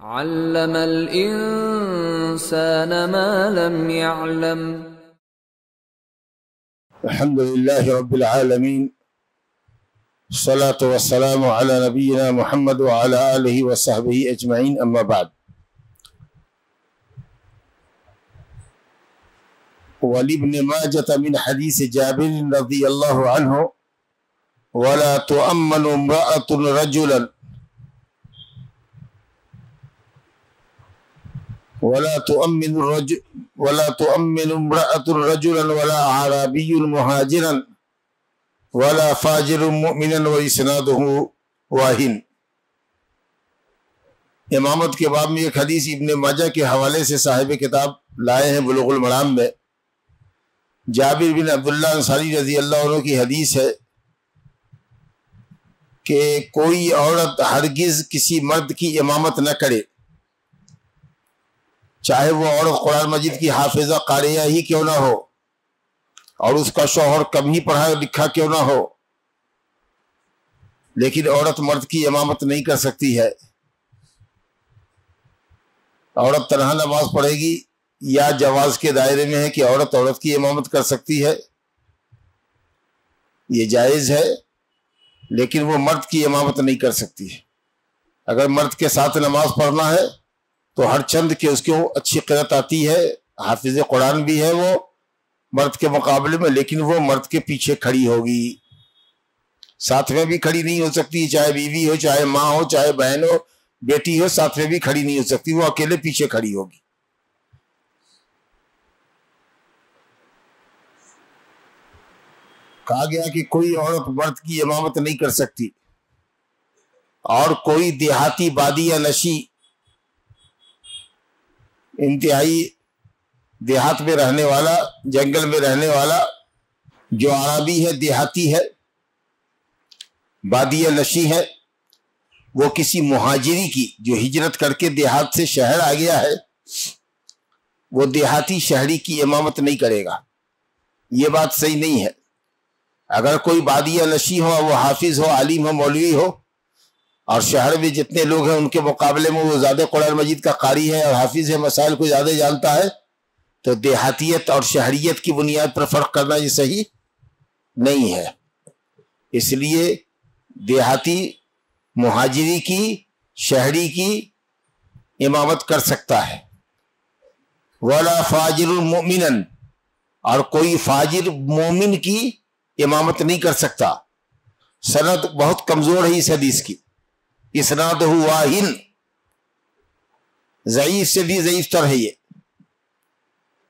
علم الإنسان ما لم يعلم. الحمد لله رب العالمين، الصلاة والسلام على نبينا محمد وعلى آله وصحبه أجمعين، أما بعد. ولابن ماجة من حديث جابر رضي الله عنه: ولا تؤمن امرأة رجلا ولا تؤمن امرأة رجلا ولا أعرابي مهاجرا ولا فاجر مؤمنا وإسناده واهن. امامت کے باب میں ایک حدیث ابن ماجہ کے حوالے سے صاحب کتاب لائے ہیں بلوغ المرام میں. جابر بن عبداللہ انصاری رضی اللہ عنہ کی حدیث ہے کہ کوئی عورت ہرگز کسی مرد کی امامت نہ کرے، چاہے وہ عورت قرآن مجید کی حافظہ قاریہ ہی کیوں نہ ہو اور اس کا شوہر کم ہی پڑھا لکھا کیوں نہ ہو، لیکن عورت مرد کی امامت نہیں کر سکتی ہے. عورت تنہا نماز پڑھے گی یا جواز کے دائرے میں ہے کہ عورت عورت کی امامت کر سکتی ہے، یہ جائز ہے، لیکن وہ مرد کی امامت نہیں کر سکتی ہے. اگر مرد کے ساتھ نماز پڑھنا ہے تو ہر چند کہ اس کو اچھی قرأت آتی ہے، حافظ قرآن بھی ہے وہ مرد کے مقابلے میں، لیکن وہ مرد کے پیچھے کھڑی ہوگی، ساتھ میں بھی کھڑی نہیں ہو سکتی، چاہے بیوی ہو، چاہے ماں ہو، چاہے بہن ہو، بیٹی ہو، ساتھ میں بھی کھڑی نہیں ہو سکتی، وہ اکیلے پیچھے کھڑی ہوگی. کہا گیا کہ کوئی عورت مرد کی امامت نہیں کر سکتی، اور کوئی دیہاتی بادیہ نشی، انتہائی دیہات میں رہنے والا، جنگل میں رہنے والا، جو عربی ہے، دیہاتی ہے، بادیہ نشی ہے، وہ کسی مہاجری کی جو ہجرت کر کے دیہات سے شہر آ گیا ہے، وہ دیہاتی شہری کی امامت نہیں کرے گا. یہ بات صحیح نہیں ہے. اگر کوئی بادیہ نشی ہو، وہ حافظ ہو، عالم ہو، مولوی ہو، اور شہر میں جتنے لوگ ہیں ان کے مقابلے میں وہ زیادہ قرآن مجید کا قاری ہے اور حافظ ہے، مسائل کو زیادہ جانتا ہے، تو دیہاتیت اور شہریت کی بنیاد پر فرق کرنا یہ صحیح نہیں ہے. اس لیے دیہاتی مہاجری کی، شہری کی امامت کر سکتا ہے. ولا فاجر مؤمنا، اور کوئی فاجر مومن کی امامت نہیں کر سکتا. سند بہت کمزور ہے اس حدیث کی، اسنادہ واہن، ضعیف سے بھی ضعیف تر ہے یہ.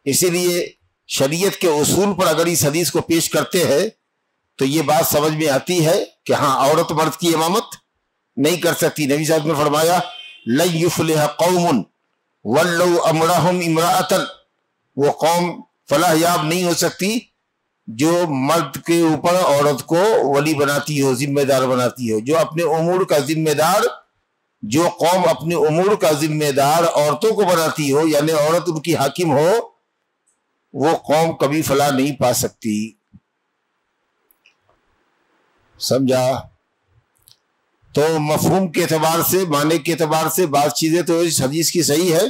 اسی لیے شریعت کے اصول پر اگر اس حدیث کو پیش کرتے ہیں تو یہ بات سمجھ میں آتی ہے کہ ہاں، عورت مرد کی امامت نہیں کر سکتی. نبی صاحب نے فرمایا: لن یفلح قوم ولوا امرهم امرأۃ، وہ قوم فلاح یاب نہیں ہو سکتی جو مرد کے اوپر عورت کو ولی بناتی ہو، ذمہ دار بناتی ہو. جو اپنے امور کا ذمہ دار، جو قوم اپنے امور کا ذمہ دار عورتوں کو بناتی ہو، یعنی عورت ان کی حاکم ہو، وہ قوم کبھی فلاح نہیں پا سکتی. سمجھا؟ تو مفہوم کے اعتبار سے، معنی کے اعتبار سے بعض چیزیں تو اس حدیث کی صحیح ہے،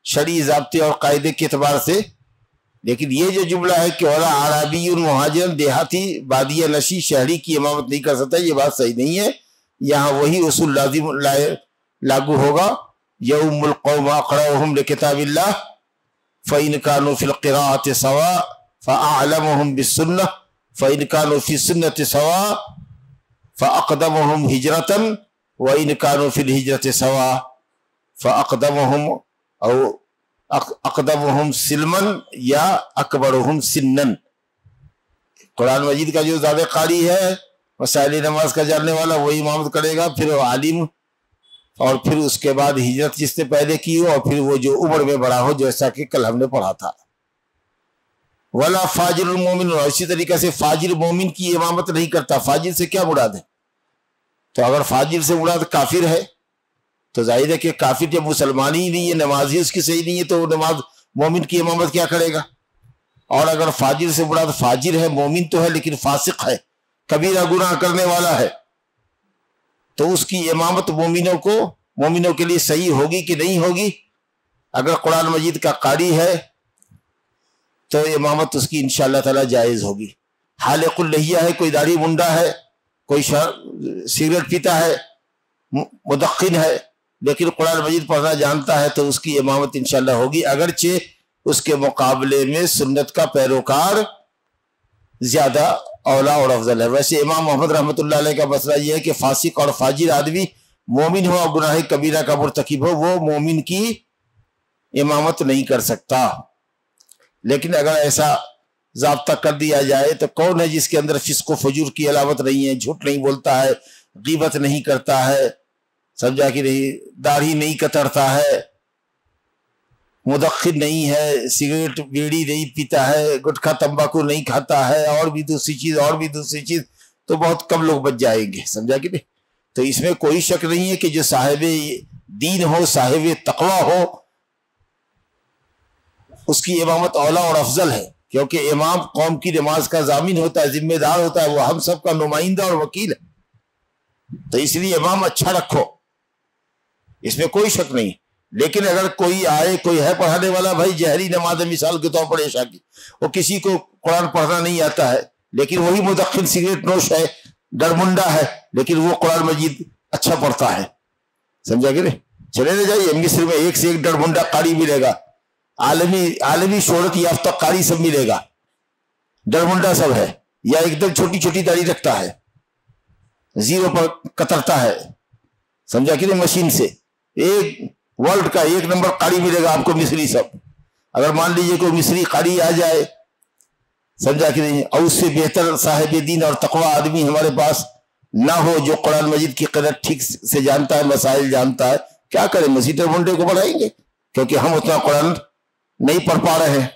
شرعی ضابطے اور قاعدے کے اعتبار سے، لیکن یہ جو جملہ ہے کہ ولا عربی مہاجر، دیہاتی بادیہ نشی شہری کی امامت نہیں کر سکتا، یہ بات صحیح نہیں ہے. یہاں وہی اصول لازم لاگو ہوگا: یوم القوم اقرأهم لکتاب اللہ فإن كانوا في القراءة سواء فأعلمهم بالسنة فإن كانوا في السنة سواء فأقدمهم هجرة وإن كانوا في الهجرة سواء فأقدمهم أو اقدمهم سلما یا اکبرهم سنا. قرآن مجید کا جو زیادہ قاری ہے، مسائل نماز کا جاننے والا، وہی امامت کرے گا، پھر وہ عالم، اور پھر اس کے بعد ہجرت جس نے پہلے کی ہو، اور پھر وہ جو عمر میں بڑا ہو، جیسا کہ کل ہم نے پڑھا تھا. ولا فاجر المومن، اور اسی طریقے سے فاجر مومن کی امامت نہیں کرتا. فاجر سے کیا مراد ہے؟ تو اگر فاجر سے مراد کافر ہے تو ظاہر ہے کہ کافر جب مسلمان ہی نہیں ہے، نماز ہی اس کی صحیح نہیں ہے، تو وہ نماز مومن کی امامت کیا کرے گا؟ اور اگر فاجر سے مراد فاجر ہے، مومن تو ہے لیکن فاسق ہے، کبیرہ گناہ کرنے والا ہے، تو اس کی امامت مومنوں کو، مومنوں کے لیے صحیح ہوگی کہ نہیں ہوگی؟ اگر قرآن مجید کا قاری ہے تو امامت اس کی انشاءاللہ تعالی جائز ہوگی. حالق اللحیہ ہے، کوئی داڑھی منڈا ہے، کوئی سگریٹ پیتا ہے، مدخن ہے، لیکن قرآن مجید پڑھنا جانتا ہے تو اس کی امامت انشاءاللہ ہوگی، اگرچہ اس کے مقابلے میں سنت کا پیروکار زیادہ اولا اور افضل ہے. ویسے امام محمد رحمۃ اللہ علیہ کا مسئلہ یہ ہے کہ فاسق اور فاجر آدمی مومن ہو اور گناہ کبیرہ کا مرتکب ہو، وہ مومن کی امامت نہیں کر سکتا. لیکن اگر ایسا ضابطہ کر دیا جائے تو کون ہے جس کے اندر فسق و فجور کی علامت نہیں ہے، جھوٹ نہیں بولتا ہے، غیبت نہیں کرتا ہے، سمجھا کہ نہیں، داڑھی نہیں کترتا ہے، مدخن نہیں ہے، سگریٹ بیڑی نہیں پیتا ہے، گٹکھا تمباکو نہیں کھاتا ہے، اور بھی دوسری چیز، تو بہت کم لوگ بچ جائیں گے، سمجھا کہ نہیں. تو اس میں کوئی شک نہیں ہے کہ جو صاحب دین ہو، صاحب تقوی ہو، اس کی امامت اولا اور افضل ہے، کیونکہ امام قوم کی نماز کا ضامن ہوتا ہے، ذمہ دار ہوتا ہے، وہ ہم سب کا نمائندہ اور وکیل ہے. تو اس لیے امام اچھا رکھو، اس میں کوئی شک نہیں. لیکن اگر کوئی آئے، کوئی ہے پڑھانے والا بھائی جہری نماز ہے مثال کے طور پر عشاء کی، وہ کسی کو قرآن پڑھنا نہیں آتا ہے، لیکن وہی مدخن سگریٹ نوش ہے، ڈرمنڈا ہے، لیکن وہ قرآن مجید اچھا پڑھتا ہے، سمجھا کہ نہیں. چلے نہ جائیے، مصر میں ایک سے ایک ڈرمنڈا قاری ملے گا، عالمی شہرت یافتہ قاری سب ملے گا، ڈرمنڈا سب ہے، یا ایک دم چھوٹی چھوٹی داڑھی رکھتا ہے، زیرو پر کترتا ہے، سمجھا کہ نہیں، مشین سے. ایک ورلڈ کا ایک نمبر قاری ملے گا آپ کو مصری سب. اگر مان لیجئے کوئی مصری قاری آ جائے، سمجھا کہ نہیں، اور اس سے بہتر صاحب دین اور تقوی آدمی ہمارے پاس نہ ہو جو قرآن مجید کی قدر ٹھیک سے جانتا ہے، مسائل جانتا ہے، کیا کریں، مسیح منڈے کو بڑھائیں گے کیونکہ ہم اتنا قرآن نہیں پڑھ پا رہے ہیں.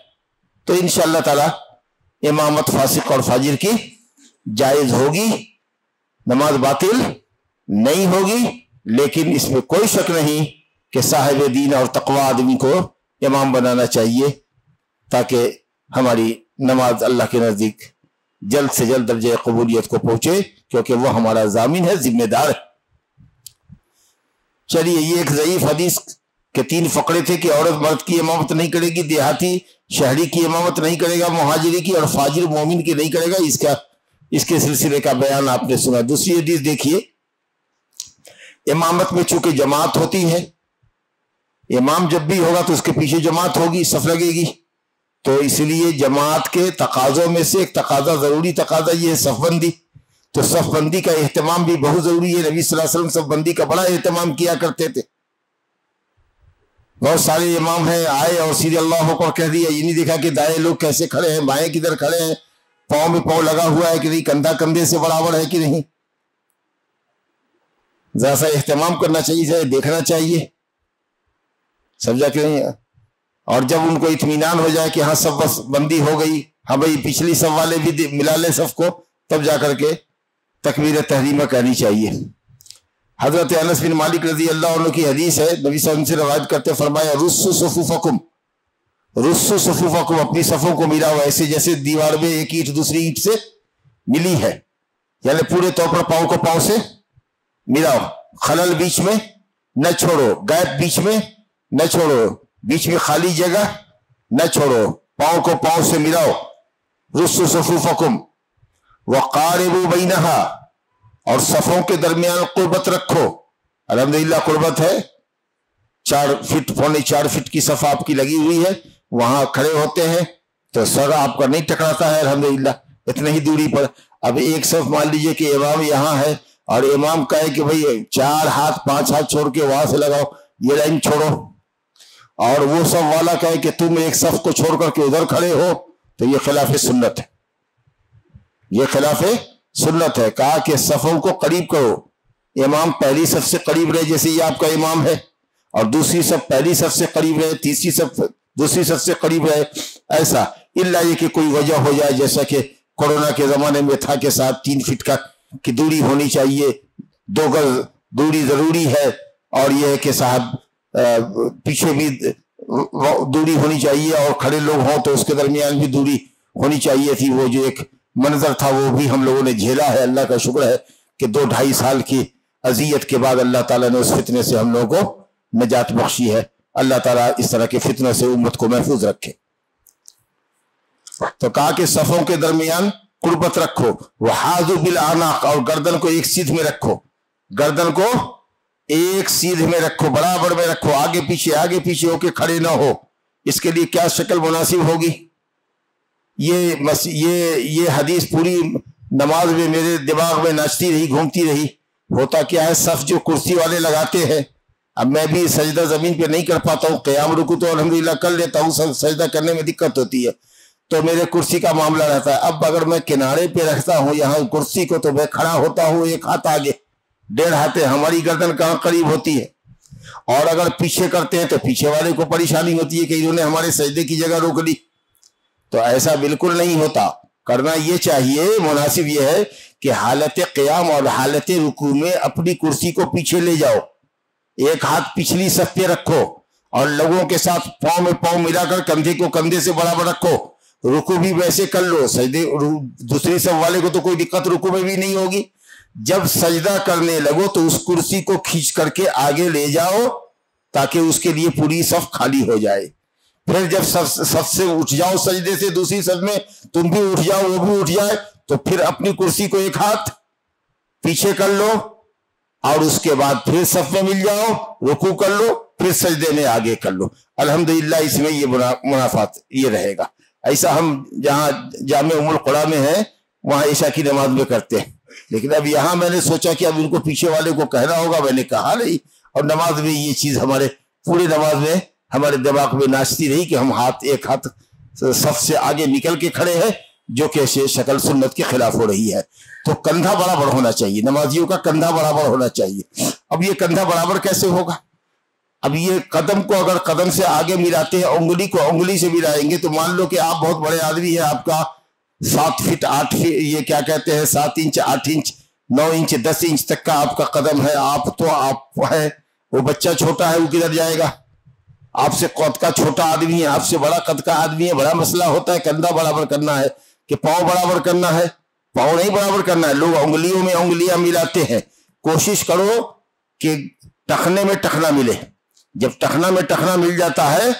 تو انشاءاللہ تعالی امامت فاسق اور فاجر کی جائز ہوگی، نماز باطل نہیں ہوگی، لیکن اس میں کوئی شک نہیں کہ صاحب دین اور تقوی آدمی کو امام بنانا چاہیے تاکہ ہماری نماز اللہ کے نزدیک جلد سے جلد درجہ قبولیت کو پہنچے، کیونکہ وہ ہمارا ضامن ہے، ذمہ دار ہے. چلیے، یہ ایک ضعیف حدیث کے 3 فقرے تھے کہ عورت مرد کی امامت نہیں کرے گی، دیہاتی شہری کی امامت نہیں کرے گا، مہاجری کی، اور فاجر مومن کی نہیں کرے گا. اس کے سلسلے کا بیان آپ نے سنا. دوسری حدیث دیکھیے، امامت میں چونکہ جماعت ہوتی ہے، امام جب بھی ہوگا تو اس کے پیچھے جماعت ہوگی، صف لگے گی، تو اس لیے جماعت کے تقاضوں میں سے ایک تقاضا، ضروری تقاضا یہ ہے صف بندی. تو صف بندی کا اہتمام بھی بہت ضروری ہے. نبی صلی اللہ علیہ وسلم صف بندی کا بڑا اہتمام کیا کرتے تھے. بہت سارے امام ہیں آئے اور سیدھے اللہ اکبر کہہ دیا، یہ نہیں دیکھا کہ دائیں لوگ کیسے کھڑے ہیں، بائیں کدھر کھڑے ہیں، پاؤں میں پاؤں لگا ہوا ہے کہ نہیں، کندھا کندھے سے برابر ہے کہ نہیں. ذرا سا اہتمام کرنا چاہیے، دیکھنا چاہیے، سمجھا کہ نہیں. اور جب ان کو اطمینان ہو جائے کہ ہاں سب بس بندی ہو گئی، ہاں بھائی پچھلی صف والے بھی ملا لے صف کو، تب جا کر کے تکبیر تحریمہ کہنی چاہیے. حضرت انس بن مالک رضی اللہ عنہ کی حدیث ہے، نبی صلی اللہ علیہ وسلم سے روایت کرتے فرمایا، رسو صفوفکم، اپنی صفوں کو ملاؤ ایسے جیسے دیوار میں ایک اینٹ دوسری اینٹ سے ملی ہے، یعنی پورے طور پر پاؤں کو پاؤں سے ملاؤ، خلل بیچ میں نہ چھوڑو، گیپ بیچ میں نہ چھوڑو، بیچ میں خالی جگہ نہ چھوڑو، پاؤں کو پاؤں سے ملاؤ. رسو صفوفکم وقاربوا بینہا، اور صفوں کے درمیان قربت رکھو. الحمدللہ قربت ہے، 4 فٹ 4.25 فٹ کی صف آپ کی لگی ہوئی ہے، وہاں کھڑے ہوتے ہیں تو سر آپ کا نہیں ٹکراتا ہے، الحمدللہ اتنے ہی دوری پر. اب ایک صف مان لیجئے کہ امام یہاں ہے اور امام کہے کہ بھئی 4 ہاتھ 5 ہاتھ چھوڑ کے وہاں سے لگاؤ، یہ لائن چھوڑو، اور وہ صف والا کہے کہ تم ایک صف کو چھوڑ کر کے ادھر کھڑے ہو، تو یہ خلاف سنت ہے، یہ خلاف سنت ہے. کہا کہ صفوں کو قریب کرو، امام پہلی صف سے قریب رہے جیسے یہ آپ کا امام ہے، اور دوسری صف پہلی صف سے قریب رہے، تیسری صف دوسری صف سے قریب رہے، ایسا. الا یہ کہ کوئی وجہ ہو جائے جیسا کہ کورونا کے زمانے میں تھا کہ 3 فٹ کی دوری ہونی چاہیے، 2 گز دوری ضروری ہے، اور یہ ہے کہ صاحب پیچھے بھی دوری ہونی چاہیے، اور کھڑے لوگ ہوں تو اس کے درمیان بھی دوری ہونی چاہیے تھی. وہ جو ایک منظر تھا وہ بھی ہم لوگوں نے جھیلا ہے، اللہ کا شکر ہے کہ 2-2.5 سال کی اذیت کے بعد اللہ تعالیٰ نے اس فتنے سے ہم لوگوں کو نجات بخشی ہے۔ اللہ تعالیٰ اس طرح کے فتنوں سے امت کو محفوظ رکھے۔ تو کہا کہ صفوں کے درمیان قربت رکھو، وحاذو بالاعناق، اور گردن کو ایک سیدھ میں رکھو، گردن کو ایک سیدھ میں رکھو، برابر میں رکھو، آگے پیچھے ہو کے کھڑے نہ ہو۔ اس کے لیے کیا شکل مناسب ہوگی؟ یہ حدیث پوری نماز میں میرے دماغ میں ناچتی رہی، گھومتی رہی۔ ہوتا کیا ہے، صف جو کرسی والے لگاتے ہیں، اب میں بھی سجدہ زمین پہ نہیں کر پاتا ہوں، قیام رکوع تو الحمدللہ کر لیتا ہوں، سجدہ کرنے میں دقت ہوتی ہے، تو میرے کرسی کا معاملہ رہتا ہے۔ اب اگر میں کنارے پہ رکھتا ہوں یہاں کرسی کو، تو میں کھڑا ہوتا ہوں ایک ہاتھ آگے، 1.5 ہاتھ، ہماری گردن کہاں قریب ہوتی ہے، اور اگر پیچھے کرتے ہیں تو پیچھے والے کو پریشانی ہوتی ہے کہ انہوں نے ہمارے سجدے کی جگہ روک لی۔ تو ایسا بالکل نہیں ہوتا، کرنا یہ چاہیے، مناسب یہ ہے کہ حالت قیام اور حالت رکوع میں اپنی کرسی کو پیچھے لے جاؤ، ایک ہاتھ پچھلی صف پہ رکھو، اور لوگوں کے ساتھ پاؤں میں پاؤں ملا کر کندھے کو کندھے سے برابر رکھو، رکوع بھی ویسے کر لو، سجدے دوسری صف والے کو تو کوئی دقت رکوع میں بھی نہیں ہوگی۔ جب سجدہ کرنے لگو تو اس کرسی کو کھینچ کر کے آگے لے جاؤ تاکہ اس کے لیے پوری صف خالی ہو جائے۔ پھر جب صف سے اٹھ جاؤ سجدے سے، دوسری صف میں تم بھی اٹھ جاؤ، وہ بھی اٹھ جائے، تو پھر اپنی کرسی کو ایک ہاتھ پیچھے کر لو، اور اس کے بعد پھر صف میں مل جاؤ، رکوع کر لو، پھر سجدے میں آگے کر لو۔ الحمدللہ اس میں یہ منافات یہ رہے گا۔ ایسا ہم جہاں جامع ام القریٰ میں ہے وہاں عشاء کی نماز میں کرتے ہیں، لیکن اب یہاں میں نے سوچا کہ اب ان کو پیچھے والے کو کہنا ہوگا، میں نے کہا نہیں، اور نماز میں یہ چیز ہمارے پورے نماز میں ہمارے دماغ میں ناچتی رہی کہ ہم ایک ہاتھ صف سے آگے نکل کے کھڑے ہیں، جو کہ شکل سنت کے خلاف ہو رہی ہے۔ تو کندھا برابر ہونا چاہیے، نمازیوں کا کندھا برابر ہونا چاہیے۔ اب یہ کندھا برابر کیسے ہوگا؟ اب یہ قدم کو اگر قدم سے آگے ملاتے ہیں، انگلی کو انگلی سے ملائیں گے، تو مان لو کہ آپ بہت بڑے آدمی ہیں، آپ کا 7 فٹ 8 فٹ، یہ کیا کہتے ہیں، 7 انچ 8 انچ 9 انچ 10 انچ تک کا آپ کا قدم ہے، آپ ہے، وہ بچہ چھوٹا ہے، وہ کدھر جائے گا؟ آپ سے قد کا چھوٹا آدمی ہے، آپ سے بڑا قد کا آدمی ہے، بڑا مسئلہ ہوتا ہے، کندھا برابر کرنا ہے کہ پاؤں برابر کرنا ہے؟ پاؤں نہیں برابر کرنا ہے، لوگ انگلیوں میں انگلیاں ملاتے ہیں۔ کوشش کرو کہ ٹخنے میں ٹخنا ملے، جب ٹخنا میں ٹخنا مل جاتا ہے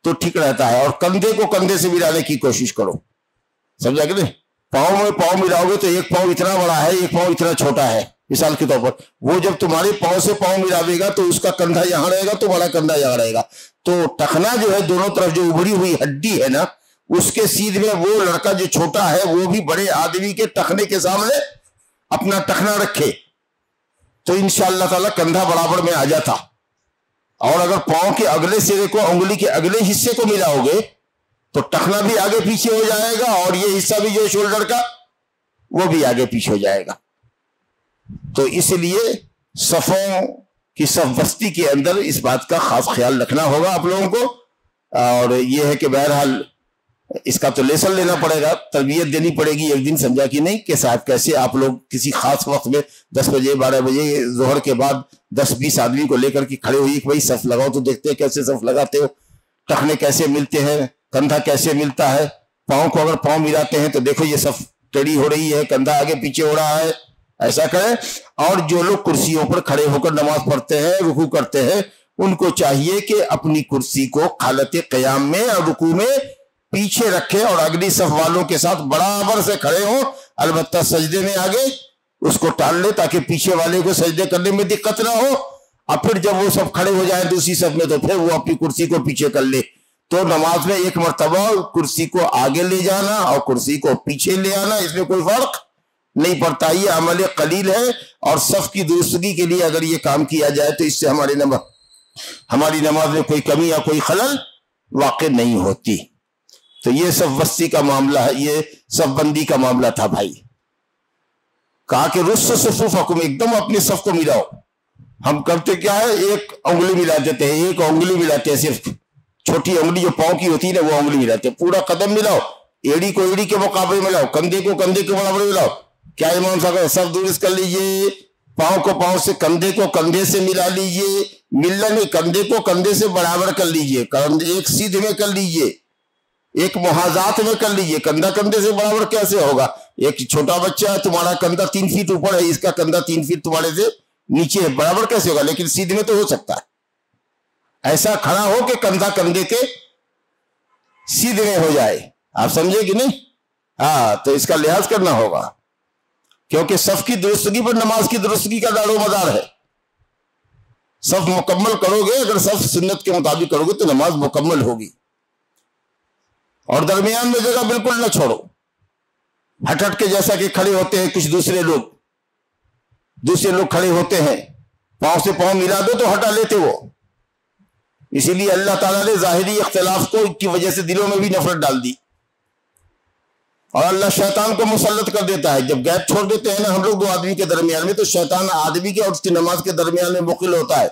تو ٹھیک رہتا ہے، اور کندھے کو کندھے سے ملانے کی کوشش کرو، سمجھا کہ نہیں؟ پاؤں میں پاؤں ملاؤ گے تو ایک پاؤں اتنا بڑا ہے، ایک پاؤں اتنا چھوٹا ہے، مثال کے طور پر وہ جب تمہارے پاؤں سے پاؤں ملاوے گا تو اس کا کندھا یہاں رہے گا، تو بڑا کندھا یہاں رہے گا۔ تو ٹخنا جو ہے دونوں طرف جو ابھری ہوئی ہڈی ہے نا، اس کے سیدھ میں وہ لڑکا جو چھوٹا ہے وہ بھی بڑے آدمی کے ٹخنے کے سامنے اپنا ٹخنا رکھے، تو انشاءاللہ تعالی کندھا برابر میں آ جاتا۔ اور اگر پاؤں کے اگلے سرے کو انگلی کے اگلے حصے کو ملاؤ گے تو ٹخنا بھی آگے پیچھے ہو جائے گا، اور یہ حصہ بھی جو شولڈر کا وہ بھی آگے پیچھے ہو جائے گا۔ تو اس لیے صفوں کی صف بستی کے اندر اس بات کا خاص خیال رکھنا ہوگا آپ لوگوں کو، اور یہ ہے کہ بہرحال اس کا تو لیسن لینا پڑے گا، تربیت دینی پڑے گی ایک دن، سمجھا کہ نہیں، کہ صاحب کیسے آپ لوگ کسی خاص وقت میں 10 بجے 12 بجے ظہر کے بعد 10-20 آدمی کو لے کر کے کھڑے ہوئی کہ بھائی صف لگاؤ، تو دیکھتے ہیں کیسے صف لگاتے ہو، ٹخنے کیسے ملتے ہیں، کندھا کیسے ملتا ہے، پاؤں کو اگر پاؤں ملاتے ہیں تو دیکھو یہ صف ٹیڑھی ہو رہی ہے، کندھا آگے پیچھے ہو رہا ہے، ایسا کریں۔ اور جو لوگ کرسیوں پر کھڑے ہو کر نماز پڑھتے ہیں، رکوع کرتے ہیں، ان کو چاہیے کہ اپنی کرسی کو حالت قیام میں اور رکوع میں پیچھے رکھے اور اگلی صف والوں کے ساتھ برابر سے کھڑے ہوں، البتہ سجدے میں آگے اس کو ٹال لے تاکہ پیچھے والے کو سجدے کرنے میں دقت نہ ہو، اور پھر جب وہ سب کھڑے ہو جائیں دوسری صف میں تو پھر وہ اپنی کرسی کو پیچھے کر لے۔ تو نماز میں ایک مرتبہ کرسی کو آگے لے جانا اور کرسی کو پیچھے لے آنا، اس میں کوئی فرق نہیں پڑتا، یہ عمل قلیل ہے، اور صف کی درستگی کے لیے اگر یہ کام کیا جائے تو اس سے ہماری نماز میں کوئی کمی یا کوئی خلل واقع نہیں ہوتی۔ تو یہ صف بستی کا معاملہ ہے، یہ صف بندی کا معاملہ تھا بھائی۔ کہا کہ رس صفوفکم، ایک دم اپنے صف کو ملاؤ۔ ہم کرتے کیا ہے، ایک انگلی ملا دیتے ہیں، ایک انگلی ملاتے ہیں، صرف چھوٹی انگلی جو پاؤں کی ہوتی ہے نا وہ انگلی ملاتے ہیں، پورا قدم ملاؤ، ایڑی کو ایڑی کے مقابلے ملاؤ، کندھے کو کندھے کے برابر ملاؤ۔ کیا امام صاحب صف درست کر لیجئے، پاؤں کو پاؤں سے، کندھے کو کندھے سے ملا لیجئے، ملنا نہیں، کندھے کو کندھے سے برابر کر لیجئے، ایک سیدھ میں کر لیجئے، ایک محاذات میں کر لیجئے۔ کندھا کندھے سے برابر کیسے ہوگا؟ ایک چھوٹا بچہ ہے، تمہارا کندھا 3 فٹ اوپر ہے، اس کا کندھا 3 فٹ تمہارے سے نیچے برابر کیسے ہوگا؟ لیکن سیدھے میں تو ہو سکتا ہے، ایسا کھڑا ہو کہ کندھا کندھے کے سیدھے میں ہو جائے. آپ سمجھے کہ نہیں؟ ہاں، تو اس کا لحاظ کرنا ہوگا، کیونکہ صف کی درستگی پر نماز کی درستگی کا دار و مدار ہے. صف مکمل کرو گے، اگر صف سنت کے مطابق کرو گے تو نماز مکمل ہوگی. اور درمیان میں جگہ بالکل نہ چھوڑو، ہٹ کے جیسا کہ کھڑے ہوتے ہیں کچھ دوسرے لوگ کھڑے ہوتے ہیں، پاؤں سے پاؤں ملا دو تو ہٹا لیتے وہ. اسی لیے اللہ تعالیٰ نے ظاہری اختلاف کی وجہ سے دلوں میں بھی نفرت ڈال دی. اور اللہ شیطان کو مسلط کر دیتا ہے. جب گیپ چھوڑ دیتے ہیں نا ہم لوگ دو آدمی کے درمیان میں، تو شیطان آدمی کے اور اس کی نماز کے درمیان میں مقل ہوتا ہے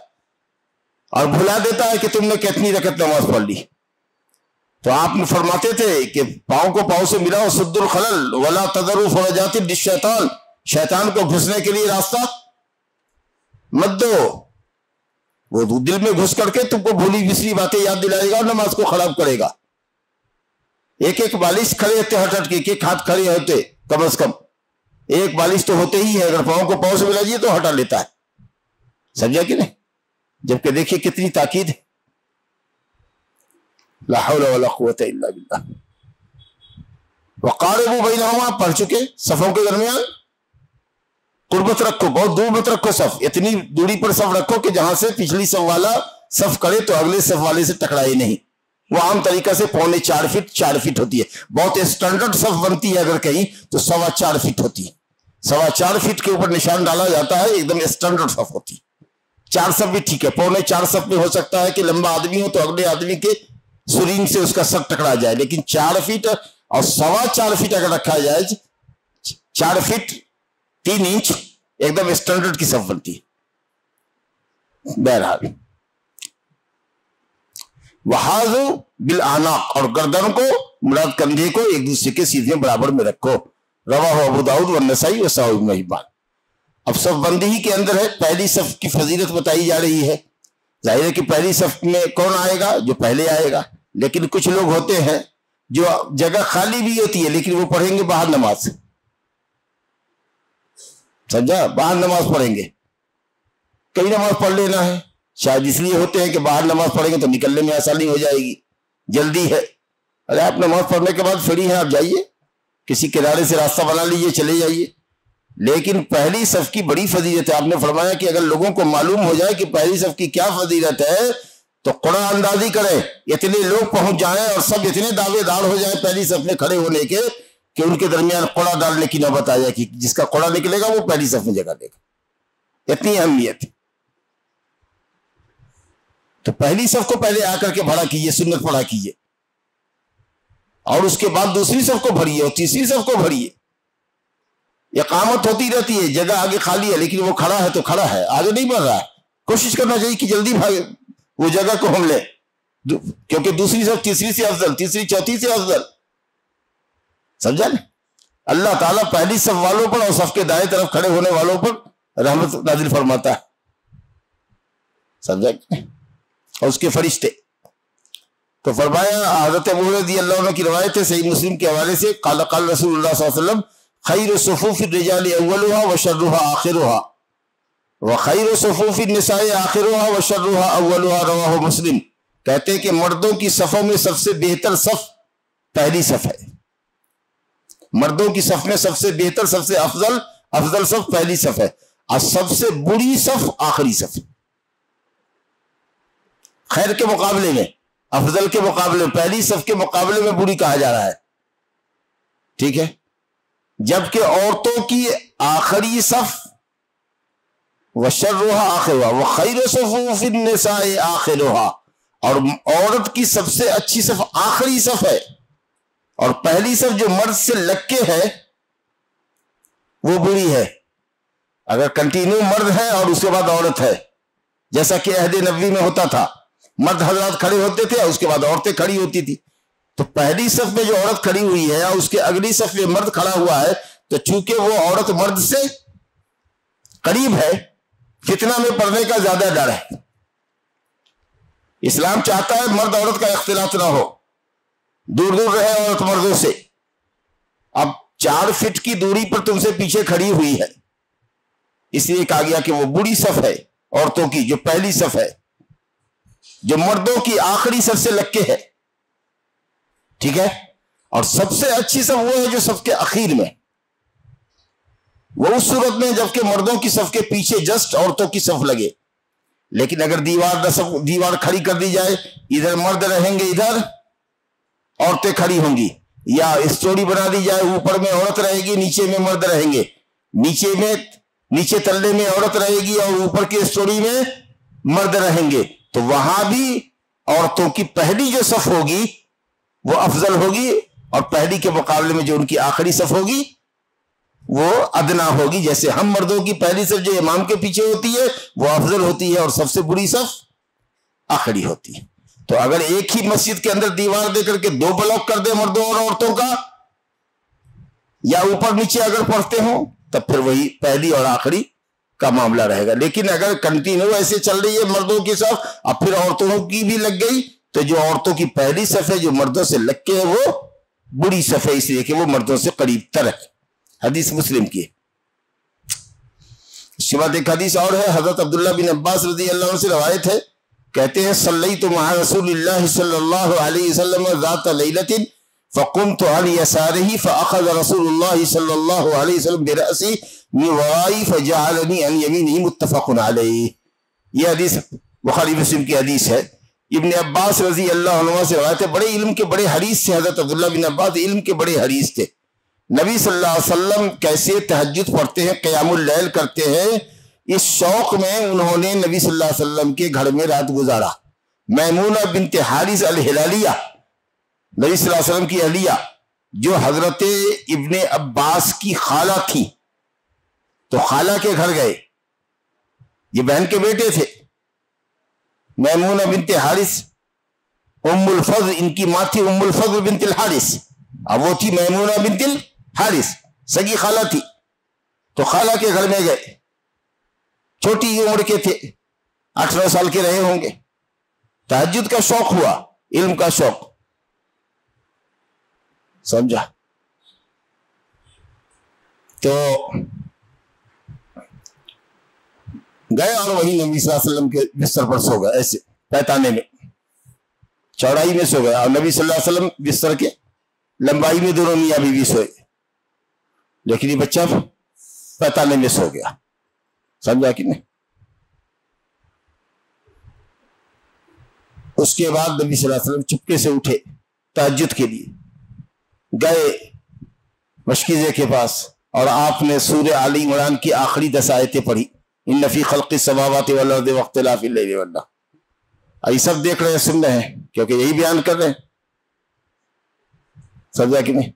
اور بھلا دیتا ہے کہ تم نے کتنی رکعت نماز پڑھ لی. تو آپ نے فرماتے تھے کہ پاؤں کو پاؤں سے ملاؤ، سد الخلل ولا تذروا فرجات للشیطان، شیطان کو گھسنے کے لیے راستہ مت دو. وہ دل میں گھس کر کے تم کو بھولی بسری باتیں یاد دلائے گا اور نماز کو خراب کرے گا. ایک بالش کھڑے ہوتے ہٹ کے، ایک ہاتھ کھڑے ہوتے، کم از کم ایک بالش تو ہوتے ہی ہے. اگر پاؤں کو پاؤں سے ملا دیے تو ہٹا لیتا ہے. سمجھا کہ نہیں؟ جبکہ دیکھیے کتنی تاکید ہے. لا حول ولا قوت الا باللہ. وقاربوا بینہما پڑھ چکے. صفوں کے درمیان قربت رکھو، بہت دور مت رکھو صف، اتنی دوری پر صف رکھو کہ جہاں سے پچھلی صف والا صف کرے تو اگلے صف والے سے ٹکرائے نہیں. وہ عام طریقہ سے 4.25 فٹ ہوتی ہے. بہت اسٹینڈرڈ صف بنتی ہے اگر کہیں تو 4.25 فٹ ہوتی ہے. 4.25 فٹ کے اوپر نشان ڈالا جاتا ہے، ایک دم اسٹینڈرڈ صف ہوتی ہے. 4 صف بھی ٹھیک ہے. 4.25 صف میں ہو سکتا ہے کہ لمبا آدمی ہو تو اگلے آدمی کے سرین سے اس کا سر ٹکرا جائے، لیکن 4 فٹ اور 4.25 فٹ اگر رکھا جائے، 4 فٹ 3 انچ ایک دم اسٹینڈرڈ کی صف بنتی ہے. بہرحال وحاذو بالاعناق، اور گردن کو مراد کندھے کو ایک دوسرے کے سیدھے برابر میں رکھو. رواہ ابو داؤد والنسائی وصححہ ابن حبان. اب صف بندی ہی کے اندر ہے پہلی صف کی فضیلت بتائی جا رہی ہے. ظاہر ہے کہ پہلی صف میں کون آئے گا؟ جو پہلے آئے گا. لیکن کچھ لوگ ہوتے ہیں جو جگہ خالی بھی ہوتی ہے لیکن وہ پڑھیں گے باہر نماز. سمجھا؟ باہر نماز پڑھیں گے. کئی نماز پڑھ لینا ہے، شاید اس لیے ہوتے ہیں کہ باہر نماز پڑھیں گے تو نکلنے میں آسانی ہو جائے گی، جلدی ہے. ارے آپ نماز پڑھنے کے بعد فری ہیں، آپ جائیے کسی کنارے سے راستہ بنا لیجیے، چلے جائیے. لیکن پہلی صف کی بڑی فضیلت ہے. آپ نے فرمایا کہ اگر لوگوں کو معلوم ہو جائے کہ پہلی صف کی کیا فضیلت ہے تو قرآن اندازی کریں، اتنے لوگ پہنچ جائیں اور سب اتنے دعوے دار ہو جائیں پہلی صف میں کھڑے ہونے کے کہ ان کے درمیان قرآن ڈالنے کی نوبت آ جائے کہ جس کا قرآن نکلے گا وہ پہلی صف میں جگہ دے گا. اتنی اہمیت. تو پہلی صف کو پہلے آ کر کے بھرا کیجیے، سنت پڑھا کیجیے، اور اس کے بعد دوسری صف کو بھریے اور تیسری صف کو بھریے. اقامت ہوتی رہتی ہے، جگہ آگے خالی ہے لیکن وہ کھڑا ہے تو کھڑا ہے، آگے نہیں بڑھ رہا ہے. کوشش کرنا چاہیے کہ جلدی بھاگے وہ جگہ کو ہم لیں، کیونکہ دوسری صف تیسری سے افضل، تیسری چوتھی سے افضل. سمجھا نا؟ اللہ تعالیٰ پہلی صف والوں پر اور صف کے دائیں طرف کھڑے ہونے والوں پر رحمت نازل فرماتا ہے. سمجھا؟ اور اس کے فرشتے. تو فرمایا حضرت ابو رضی اللہ عنہ کی روایت ہے صحیح مسلم کے حوالے سے، قال قال رسول اللہ صلی اللہ علیہ وسلم خیر صفوف الرجال اولها وشرها آخرها وخیر صفوف النساء آخرها وشرها اولها رواہ مسلم. کہتے ہیں کہ مردوں کی صفوں میں سب سے بہتر صف پہلی صف ہے. مردوں کی صف میں سب سے بہتر، سب سے افضل صف پہلی صف ہے، اور سب سے بری صف آخری صف. خیر کے مقابلے میں، افضل کے مقابلے میں، پہلی صف کے مقابلے میں بری کہا جا رہا ہے. ٹھیک ہے؟ جبکہ عورتوں کی آخری صف وشرها آخرها وخیر صفوف النساء آخرها، اور عورت کی سب سے اچھی صف آخری صف ہے، اور پہلی صف جو مرد سے لگ کے ہے وہ بری ہے. اگر کنٹینیو مرد ہے اور اس کے بعد عورت ہے، جیسا کہ عہد نبوی میں ہوتا تھا، مرد حضرات کھڑے ہوتے تھے اور اس کے بعد عورتیں کھڑی ہوتی تھی. تو پہلی صف میں جو عورت کھڑی ہوئی ہے اور اس کے اگلی صف میں مرد کھڑا ہوا ہے، تو چونکہ وہ عورت مرد سے قریب ہے، فتنہ میں پڑنے کا زیادہ ڈر ہے. اسلام چاہتا ہے مرد عورت کا اختلاط نہ ہو، دور دور رہے عورت مردوں سے. اب 4 فٹ کی دوری پر تم سے پیچھے کھڑی ہوئی ہے اس لیے کہا گیا کہ وہ بری صف ہے عورتوں کی جو پہلی صف ہے، جو مردوں کی آخری صف سے لگ کے ہے، ٹھیک ہے. اور سب سے اچھی صف وہ ہے جو صف کے اخیر میں، وہ اس صورت میں جبکہ مردوں کی صف کے پیچھے جسٹ عورتوں کی صف لگے. لیکن اگر دیوار کھڑی کر دی جائے، ادھر مرد رہیں گے ادھر عورتیں کھڑی ہوں گی، یا اسٹوری بنا دی جائے اوپر میں عورت رہے گی نیچے میں مرد رہیں گے، نیچے تلے میں عورت رہے گی اور اوپر کی اسٹوری میں مرد رہیں گے، تو وہاں بھی عورتوں کی پہلی جو صف ہوگی وہ افضل ہوگی، اور پہلی کے مقابلے میں جو ان کی آخری صف ہوگی وہ ادنا ہوگی. جیسے ہم مردوں کی پہلی صف جو امام کے پیچھے ہوتی ہے وہ افضل ہوتی ہے، اور سب سے بری صف آخری ہوتی ہے. تو اگر ایک ہی مسجد کے اندر دیوار دے کر کے 2 بلاک کر دے مردوں اور عورتوں کا، یا اوپر نیچے اگر پڑھتے ہوں، تب پھر وہی پہلی اور آخری کا معاملہ رہے گا. لیکن اگر کنٹینیو ایسے چل رہی ہے مردوں کی صف، اب پھر عورتوں کی بھی لگ گئی، تو جو عورتوں کی پہلی صف ہے جو مردوں سے لگ کے ہے وہ بری صف ہے، اس لیے کہ وہ مردوں سے قریب تر ہے. حدیث مسلم کی. اس کے بعد ایک حدیث اور ہے، حضرت عبداللہ بن عباس رضی اللہ عنہ سے روایت ہے، کہتے ہیں صلیت مع رسول اللہ صلی اللہ علیہ وسلم ذات لیلۃ فقمت عن یسارہ فاخذ رسول اللہ صلی اللہ علیہ وسلم برأسی من ورائي فجعلني عن يمينه متفق علیہ. یہ حدیث بخاری مسلم کی حدیث ہے. ابن عباس رضی اللہ عنہ سے روایت ہے، بڑے علم کے بڑے حریص تھے حضرت عبداللہ بن عباس، علم کے بڑے حریص تھے. نبی صلی اللہ علیہ وسلم کیسے تہجد پڑھتے ہیں، قیام اللیل کرتے ہیں، اس شوق میں انہوں نے نبی صلی اللہ علیہ وسلم کے گھر میں رات گزارا. میمونہ بنت حارث الہلالیہ، نبی صلی اللہ علیہ وسلم کی اہلیہ، جو حضرت ابن عباس کی خالہ تھی، تو خالہ کے گھر گئے، یہ بہن کے بیٹے تھے. میمونہ بنت حارث ام الفضل، ان کی ماں تھی ام الفضل بنت الحارث، اب وہ تھی میمونہ بنت الحارث، سگی خالہ تھی. تو خالہ کے گھر میں گئے، چھوٹی عمر کے تھے، 8-9 سال کے رہے ہوں گے. تہجد کا شوق ہوا، علم کا شوق، سمجھا. تو گئے اور وہی نبی صلی اللہ علیہ وسلم کے بستر پر سو گئے، ایسے پیتانے میں، چوڑائی میں سو گئے، اور نبی صلی اللہ علیہ وسلم بستر کے لمبائی میں دونوں میاں بیوی سوئے، لیکن یہ بچہ پیتانے میں سو گیا. سمجھا کہ نہیں. اس کے بعد نبی صلی اللہ علیہ وسلم چپکے سے اٹھے تہجد کے لیے، گئے مشکیزے کے پاس، اور آپ نے سورہ آل عمران کی آخری 10 آیتیں پڑھی، ان فی خلق السماوات والارض واختلاف اللیل والنہار. یہ سب دیکھ رہے ہیں، سن رہے ہیں، کیونکہ یہی بیان کر رہے ہیں. سمجھا کہ نہیں.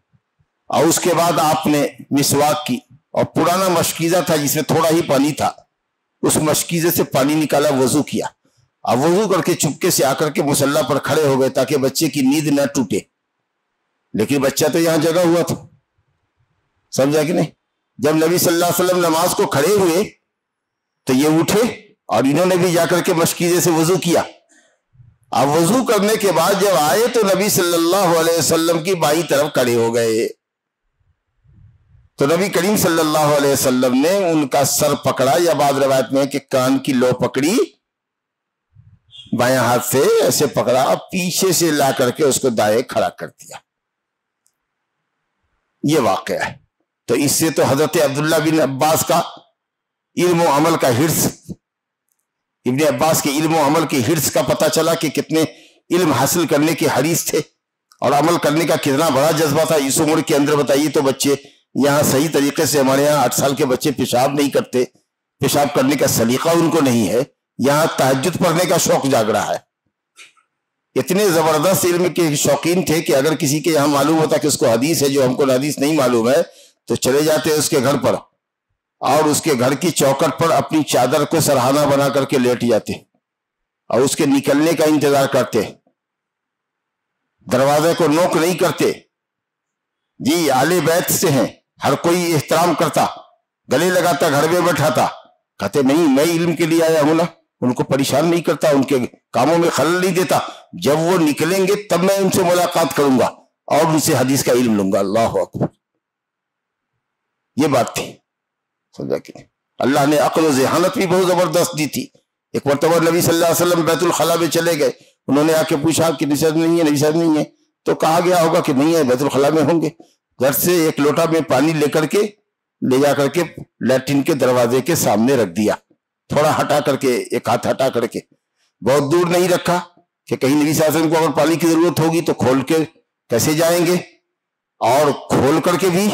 اور اس کے بعد آپ نے مسواک کی، اور پرانا مشکیزہ تھا جس میں تھوڑا ہی پانی تھا، اس مشکیزے سے پانی نکالا، وضو کیا، اور وضو کر کے چپکے سے آ کر کے مصلی پر کھڑے ہو گئے تاکہ بچے کی نیند نہ ٹوٹے. لیکن بچہ تو یہاں جگہ ہوا تھا. سمجھا کہ نہیں. جب نبی صلی اللہ علیہ وسلم نماز کو کھڑے ہوئے تو یہ اٹھے، اور انہوں نے بھی جا کر کے مشکیزے سے وضو کیا. اب وضو کرنے کے بعد جب آئے تو نبی صلی اللہ علیہ وسلم کی بائیں طرف کھڑے ہو گئے. تو نبی کریم صلی اللہ علیہ وسلم نے ان کا سر پکڑا، یا بعض روایت میں کہ کان کی لو پکڑی، بائیں ہاتھ سے ایسے پکڑا، پیچھے سے لا کر کے اس کو دائیں کھڑا کر دیا. یہ واقعہ ہے. تو اس سے تو حضرت عبداللہ بن عباس کا علم و عمل کا حرص، ابن عباس کے علم و عمل کے حرص کا پتہ چلا کہ کتنے علم حاصل کرنے کے حریص تھے، اور عمل کرنے کا کتنا بڑا جذبہ تھا اس عمر کے اندر. بتائیے تو بچے یہاں صحیح طریقے سے، ہمارے یہاں 8 سال کے بچے پیشاب نہیں کرتے، پیشاب کرنے کا سلیقہ ان کو نہیں ہے، یہاں تہجد پڑھنے کا شوق جاگ رہا ہے. اتنے زبردست علم کے شوقین تھے کہ اگر کسی کے یہاں معلوم ہوتا کہ اس کو حدیث ہے جو ہم کو حدیث نہیں معلوم ہے، تو چلے جاتے اس کے گھر پر، اور اس کے گھر کی چوکٹ پر اپنی چادر کو سرہانہ بنا کر کے لیٹ جاتے، اور اس کے نکلنے کا انتظار کرتے، دروازے کو نوک نہیں کرتے. جی اہل بیت سے ہیں، ہر کوئی احترام کرتا، گلے لگاتا، گھر میں بیٹھاتا. کہتے نہیں، میں علم کے لیے آیا ہوں نا، ان کو پریشان نہیں کرتا، ان کے کاموں میں خلل نہیں دیتا. جب وہ نکلیں گے تب میں ان سے ملاقات کروں گا اور ان سے حدیث کا علم لوں گا. اللہ اکبر. یہ بات تھی. سمجھا کہ نہیں. اللہ نے عقل و ذہانت بھی بہت زبردست دی تھی. ایک مرتبہ نبی صلی اللہ علیہ وسلم بیت الخلاء میں چلے گئے, انہوں نے آ کے پوچھا کہ نبی صاحب نہیں ہے, نبی صاحب نہیں ہے, تو کہا گیا ہوگا کہ نہیں ہے, بیت الخلاء میں ہوں گے. گھر سے ایک لوٹا میں پانی لے جا کر کے لیٹرین کے دروازے کے سامنے رکھ دیا, تھوڑا ہٹا کر کے, ایک ہاتھ ہٹا کر کے, بہت دور نہیں رکھا کہ کہیں نبی صلی اللہ علیہ وسلم کو اگر پانی کی ضرورت ہوگی تو کھول کے کیسے جائیں گے, اور کھول کر کے بھی,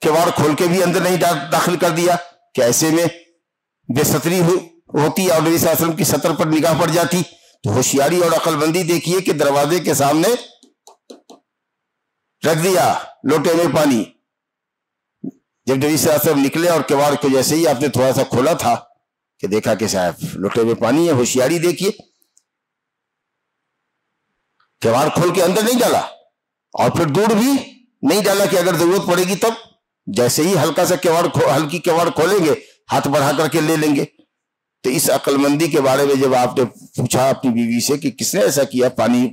کیوار کھول کے بھی اندر نہیں داخل کر دیا کہ ایسے میں بے ستری ہوتی اور نبی صلی اللہ علیہ وسلم کی سطر پر نگاہ پڑ جاتی. تو ہوشیاری اور عقل مندی دیکھیے کہ دروازے کے سامنے رکھ دیا لوٹے میں پانی. جب نبی صلی اللہ علیہ وسلم نکلے اور کیوار کو جیسے ہی آپ نے تھوڑا سا کھولا تھا کہ دیکھا کہ صاحب لوٹے میں پانی ہے, ہوشیاری دیکھیے, کیوار کھول کے اندر نہیں ڈالا اور پھر دور بھی نہیں ڈالا کہ اگر ضرورت پڑے گی تب, جیسے ہی ہلکا سا ہلکی کیوار کھولیں گے ہاتھ بڑھا کر کے لے لیں گے. تو اس عقل مندی کے بارے میں جب آپ نے پوچھا اپنی بیوی سے کہ کس نے ایسا کیا, پانی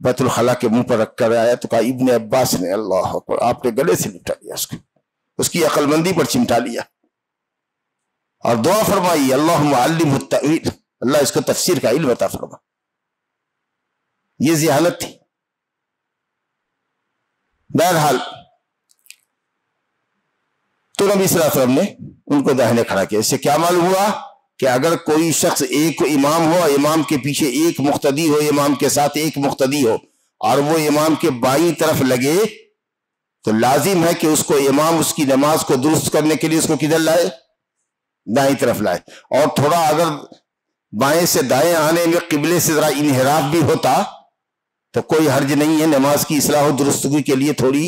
بیت الخلاء کے منہ پر رکھ کر آیا, تو کہا ابن عباس نے. اللہ اکبر, آپ نے گلے سے لپٹا لیا اس کو, اس کی عقل مندی پر چمٹا لیا اور دعا فرمائی اللہم علمہ التأویل, اللہ اس کو تفسیر کا علم عطا فرما. یہ ذہانت تھی. بہرحال تو نبی صلی اللہ علیہ وسلم نے ان کو داہنے کھڑا کیا. اس سے کیا معلوم ہوا کہ اگر کوئی شخص ایک امام ہو, امام کے پیچھے ایک مقتدی ہو, امام کے ساتھ ایک مقتدی ہو, اور وہ امام کے بائیں طرف لگے, تو لازم ہے کہ اس کو امام اس کی نماز کو درست کرنے کے لیے اس کو کدھر لائے, دائیں طرف لائے. اور تھوڑا اگر بائیں سے دائیں آنے میں قبلے سے ذرا انحراف بھی ہوتا تو کوئی حرج نہیں ہے, نماز کی اصلاح و درستگی کے لیے تھوڑی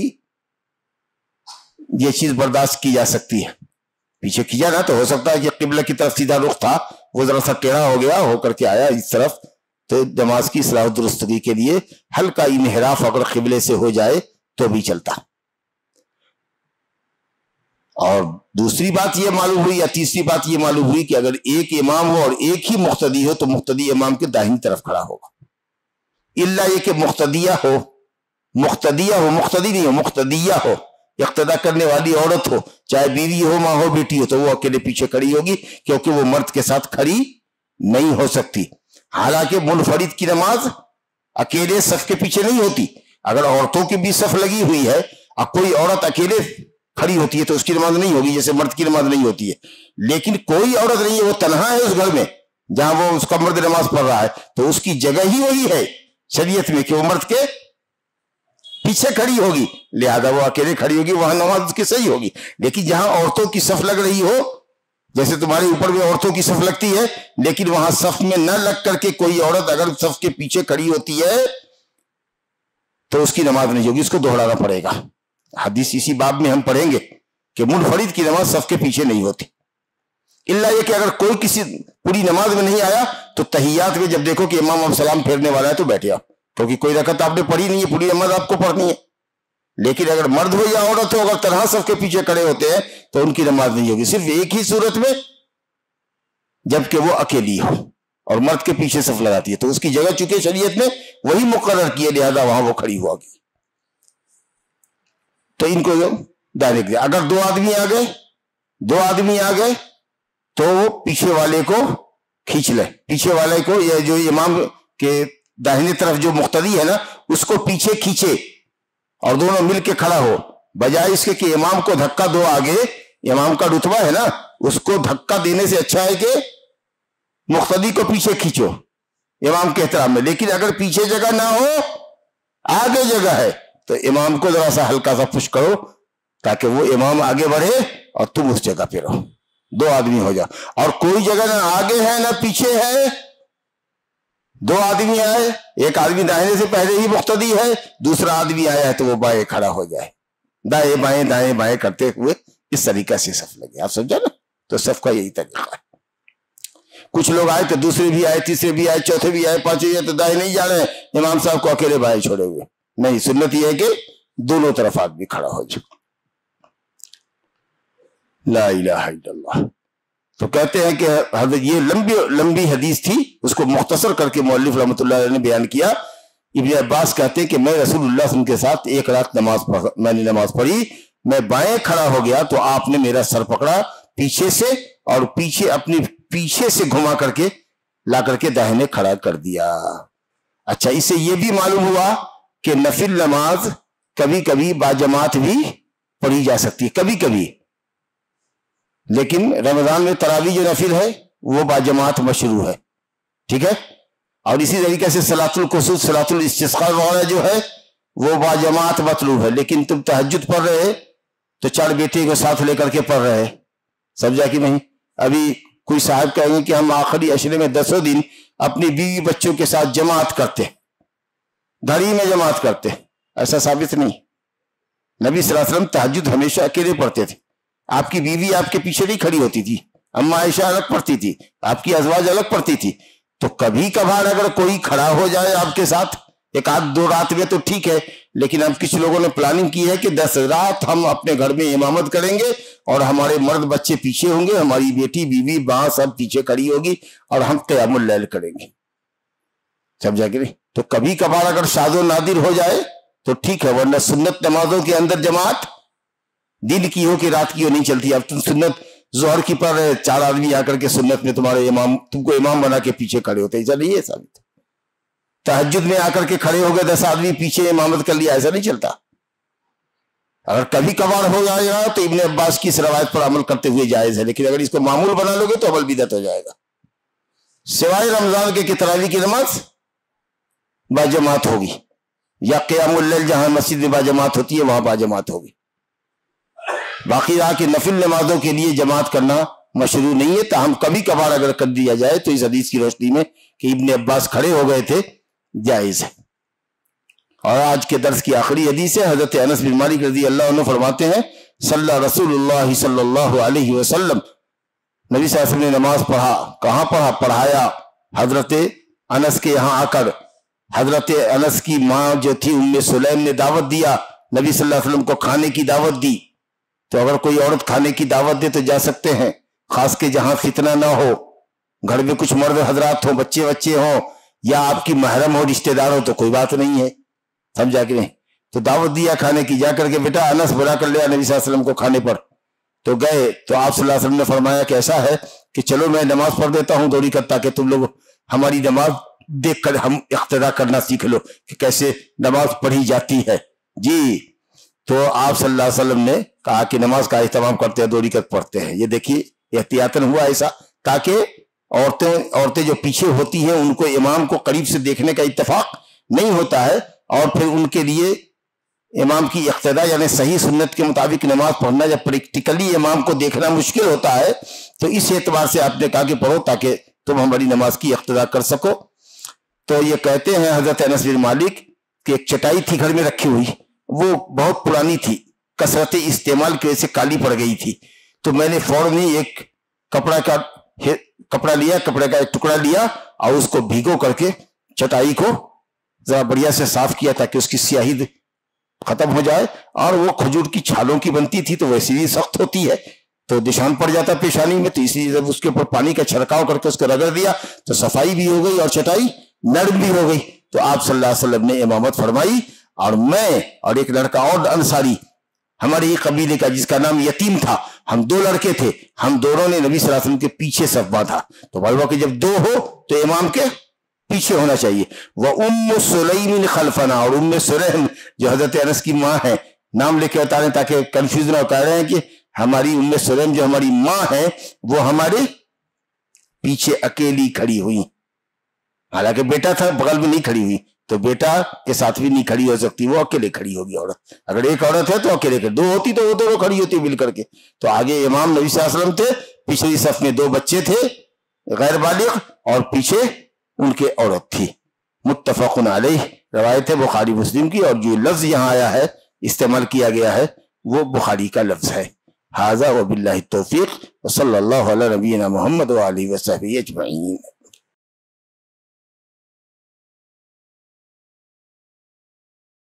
یہ چیز برداشت کی جا سکتی ہے. پیچھے کیا نا تو ہو سکتا ہے کہ قبلہ کی طرف سیدھا رخ تھا, وہ ذرا سا ٹیڑھا ہو گیا, ہو کر کے آیا اس طرف, تو نماز کی اصلاح و درستگی کے لیے ہلکا انحراف اگر قبلے سے ہو جائے تو بھی چلتا. اور دوسری بات یہ معلوم ہوئی, یا تیسری بات یہ معلوم ہوئی کہ اگر ایک امام ہو اور ایک ہی مقتدی ہو تو مقتدی امام کے داہنی طرف کھڑا ہوگا, الا یہ کہ مقتدیہ ہو, مقتدی نہیں ہو, مقتدیہ ہو, اقتدا کرنے والی عورت ہو, چاہے بیوی ہو, ماں ہو, بیٹی ہو, تو وہ اکیلے پیچھے کھڑی ہوگی کیونکہ وہ مرد کے ساتھ کھڑی نہیں ہو سکتی. حالانکہ منفرد کی نماز اکیلے صف کے پیچھے نہیں ہوتی. اگر عورتوں کی بھی صف لگی ہوئی ہے, اب کوئی عورت اکیلے کھڑی ہوتی ہے تو اس کی نماز نہیں ہوگی, جیسے مرد کی نماز نہیں ہوتی ہے. لیکن کوئی عورت نہیں ہے, وہ تنہا ہے اس گھر میں جہاں وہ اس کا مرد نماز پڑھ رہا ہے, تو اس کی جگہ ہی وہی ہے شریعت میں کہ وہ مرد کے پیچھے کھڑی ہوگی, لہذا وہ اکیلے کھڑی ہوگی, وہاں نماز کی صحیح ہوگی. لیکن جہاں عورتوں کی صف لگ رہی ہو, جیسے تمہارے اوپر میں عورتوں کی صف لگتی ہے, لیکن وہاں صف میں نہ لگ کر کے کوئی عورت اگر صف کے پیچھے کھڑی ہوتی ہے تو اس کی نماز نہیں ہوگی, اس کو دوہرانا پڑے گا. حدیث اسی باب میں ہم پڑھیں گے کہ منفرد کی نماز صف کے پیچھے نہیں ہوتی, الا یہ کہ اگر کوئی کسی پوری نماز میں نہیں آیا تو تحیات میں جب دیکھو کہ امام اب سلام پھیرنے والا ہے تو بیٹھے آپ, کیونکہ کوئی رکعت آپ نے پڑھی نہیں ہے, پوری نماز آپ کو پڑھنی ہے. لیکن اگر مرد ہو یا عورت ہو, اگر تنہا صف کے پیچھے کھڑے ہوتے ہیں تو ان کی نماز نہیں ہوگی, صرف ایک ہی صورت میں جبکہ وہ اکیلی ہو اور مرد کے پیچھے صف لگاتی ہے, تو اس کی جگہ چونکہ شریعت نے وہی مقرر کی ہے, لہذا وہاں وہ کھڑی ہوا گی. تو ان کو دائرے دیا. اگر دو آدمی آ گئے تو وہ پیچھے والے کو کھینچ لے, پیچھے والے کو, یہ جو امام کے داہنے طرف جو مقتدی ہے نا اس کو پیچھے کھینچے اور دونوں مل کے کھڑا ہو, بجائے اس کے کہ امام کو دھکا دو آگے, امام کا رتبہ ہے نا, اس کو دھکا دینے سے اچھا ہے کہ مقتدی کو پیچھے کھینچو امام کے احترام میں. لیکن اگر پیچھے جگہ نہ ہو, آگے جگہ ہے, تو امام کو ذرا سا ہلکا سا پش کرو تاکہ وہ امام آگے بڑھے اور تم اس جگہ پہ رہو, دو آدمی ہو جاؤ. اور کوئی جگہ نہ آگے ہے نہ پیچھے ہے, دو آدمی آئے, ایک آدمی داہنے سے پہلے ہی مقتدی ہے, دوسرا آدمی آیا ہے تو وہ بائیں کھڑا ہو جائے, دائیں بائیں کرتے ہوئے اس طریقے سے صف لگے. آپ سمجھا نا, تو صف کا یہی طریقہ ہے. کچھ لوگ آئے تو دوسرے بھی آئے, تیسرے بھی آئے, چوتھے بھی آئے, پانچویں بھی آئے, تو دائیں نہیں جا رہے ہیں, امام صاحب کو اکیلے بائیں چھوڑے ہوئے. نہیں, سنت یہ ہے کہ دونوں طرف آدمی کھڑا ہو جائے. لا الہ الا اللہ. تو کہتے ہیں کہ حضرت یہ لمبی حدیث تھی, اس کو مختصر کر کے مؤلف رحمۃ اللہ علیہ نے بیان کیا. ابن عباس کہتے ہیں کہ میں رسول اللہ صلی اللہ علیہ وسلم کے ساتھ ایک رات میں نے نماز پڑھی, میں بائیں کھڑا ہو گیا تو آپ نے میرا سر پکڑا پیچھے سے اور پیچھے اپنی پیچھے سے گھما کر کے لا کر کے داہنے کھڑا کر دیا۔ اچھا، اس سے یہ بھی معلوم ہوا کہ نفل نماز کبھی کبھی باجماعت بھی پڑھی جا سکتی ہے، کبھی کبھی، لیکن رمضان میں تراویح جو نفل ہے وہ باجماعت مشروع ہے، ٹھیک ہے۔ اور اسی طریقے سے صلاۃ الکسوف، صلاۃ الاستسقاء وغیرہ جو ہے وہ باجماعت مطلوب ہے، لیکن تم تہجد پڑھ رہے تو 4 بیٹے کو ساتھ لے کر کے پڑھ رہے، سمجھا کہ نہیں؟ ابھی کوئی صاحب کہیں گے کہ ہم آخری عشرے میں 10 دن اپنی بیوی بچوں کے ساتھ جماعت کرتے، گھر ہی میں جماعت کرتے، ایسا ثابت نہیں۔ نبی صلی اللہ علیہ وسلم تہجد ہمیشہ اکیلے پڑھتے تھے، آپ کی بیوی آپ کے پیچھے نہیں کھڑی ہوتی تھی، اما عائشہ الگ پڑھتی تھی، آپ کی ازواج الگ پڑھتی تھی۔ تو کبھی کبھار اگر کوئی کھڑا ہو جائے آپ کے ساتھ 1-2 رات میں تو ٹھیک ہے، لیکن اب کچھ لوگوں نے پلاننگ کی ہے کہ 10 رات ہم اپنے گھر میں امامت کریں گے اور ہمارے مرد بچے پیچھے ہوں گے، ہماری بیٹی بیوی ماں سب پیچھے کھڑی ہوگی اور ہم قیام اللیل کریں گے، سمجھا کہ نہیں؟ تو کبھی کبھار اگر شاذ و نادر ہو جائے تو ٹھیک ہے، ورنہ سنت نمازوں کے اندر جماعت دن کی ہو کہ رات کی ہو نہیں چلتی۔ اب تم سنت ظہر کی پڑھ رہے، 4 آدمی آ کر کے سنت میں تمہارے امام، تم کو امام بنا کے پیچھے کھڑے ہوتے، ایسا نہیں ہے ثابت۔ تہجد میں آ کر کے کھڑے ہو گئے 10 آدمی پیچھے امامت کر لیا، ایسا نہیں چلتا۔ اگر کبھی کبھار ہو جائے گا تو ابن عباس کی اس روایت پر عمل کرتے ہوئے جائز ہے، لیکن اگر اس کو معمول بنا لو گے تو عمل بدعت ہو جائے گا۔ سوائے رمضان کے کہ تراویح کی نماز باجماعت ہوگی، یا قیام اللیل جہاں مسجد میں باجماعت ہوتی ہے وہاں باجماعت ہوگی۔ باقی رہا کہ نفل نمازوں کے لیے جماعت کرنا مشروع نہیں ہے، تاہم کبھی کبھار اگر کر دیا جائے تو اس حدیث کی روشنی میں کہ ابن عباس کھڑے ہو گئے تھے جائز ہے۔ اور آج کے درس کی آخری حدیث ہے، حضرت انس بن مالک رضی اللہ عنہ فرماتے ہیں صلی رسول اللہ صلی اللہ علیہ وسلم، نبی صلی اللہ علیہ وسلم نے نماز پڑھا، کہاں پڑھا؟ پڑھایا حضرت انس کے یہاں آ کر۔ حضرت انس کی ماں جو تھی ام سلیم نے دعوت دیا، نبی صلی اللہ علیہ وسلم کو کھانے کی دعوت دی۔ تو اگر کوئی عورت کھانے کی دعوت دے تو جا سکتے ہیں، خاص کہ جہاں فتنہ نہ ہو، گھر میں کچھ مرد حضرات ہوں، بچے ہوں، یا آپ کی محرم ہو، رشتہ دار ہو، تو کوئی بات نہیں ہے، سمجھا کہ نہیں؟ تو دعوت دیا کھانے کی، جا کر کے بیٹا انس بلا کر لیا نبی صلی اللہ علیہ وسلم کو کھانے پر۔ تو گئے تو آپ صلی اللہ علیہ وسلم نے فرمایا کہ ایسا ہے کہ چلو میں نماز پڑھ دیتا ہوں دوڑی کر، تاکہ تم لوگ ہماری نماز دیکھ کر ہم اقتدا کرنا سیکھ لو کہ کیسے نماز پڑھی جاتی ہے جی۔ تو آپ صلی اللہ علیہ وسلم نے کہا کہ نماز کا اہتمام کرتے ہیں، دوڑی کر پڑھتے ہیں۔ یہ دیکھیے احتیاطاً ہوا ایسا تاکہ عورتیں جو پیچھے ہوتی ہیں ان کو امام کو قریب سے دیکھنے کا اتفاق نہیں ہوتا ہے، اور پھر ان کے لیے امام کی اقتدا یعنی صحیح سنت کے مطابق نماز پڑھنا جب پریکٹیکلی امام کو دیکھنا مشکل ہوتا ہے، تو اس اعتبار سے آپ نے کہا کہ پڑھو تاکہ تم ہماری نماز کی اقتدا کر سکو۔ تو یہ کہتے ہیں حضرت انس بن مالک کہ ایک چٹائی تھی گھر میں رکھی ہوئی، وہ بہت پرانی تھی، کثرت استعمال کی وجہ سے کالی پڑ گئی تھی، تو میں نے فوراً ہی ایک کپڑا لیا، کپڑے کا ایک ٹکڑا لیا اور اس کو بھیگو کر کے چٹائی کو ذرا بڑھیا سے صاف کیا تاکہ اس کی سیاہی ختم ہو جائے۔ اور وہ کھجور کی چھالوں کی بنتی تھی تو ویسے بھی سخت ہوتی ہے تو نشان پڑ جاتا پیشانی میں، تو اسی لیے جب اس کے اوپر پانی کا چھڑکاؤ کر کے اس کو رگڑ دیا تو صفائی بھی ہو گئی اور چٹائی نرم بھی ہو گئی۔ تو آپ صلی اللہ علیہ وسلم نے امامت فرمائی، اور میں اور ایک لڑکا اور انصاری ہمارے ہی قبیلے کا جس کا نام یتیم تھا، ہم 2 لڑکے تھے، ہم دونوں نے نبی صلی اللہ علیہ وسلم کے پیچھے صف باندھا۔ تو معلوم کہ جب 2 ہو تو امام کے پیچھے ہونا چاہیے۔ وہ ام سلیم خلفنا، اور ام سلیم جو حضرت انس کی ماں ہے، نام لے کے بتا رہے ہیں تاکہ کنفیوز نہ ہو، کہہ رہے ہیں کہ ہماری ام سلیم جو ہماری ماں ہے وہ ہمارے پیچھے اکیلی کھڑی ہوئی، حالانکہ بیٹا تھا بغل میں نہیں کھڑی ہوئی، تو بیٹا کے ساتھ بھی نہیں کھڑی ہو سکتی، وہ اکیلے کھڑی ہوگی عورت۔ اگر ایک عورت ہے تو اکیلے کھڑی، 2 ہوتی تو وہ دونوں کھڑی ہوتی مل کر کے۔ تو آگے امام نبی صلی اللہ علیہ وسلم تھے، پچھلی صف میں 2 بچے تھے غیر بالغ، اور پیچھے ان کے عورت تھی۔ متفق علیہ روایت ہے بخاری مسلم کی، اور جو لفظ یہاں آیا ہے استعمال کیا گیا ہے وہ بخاری کا لفظ ہے۔ ھذا وباللہ التوفیق، وصلی اللہ علی نبینا محمد وآلہ وصحبہ اجمعین۔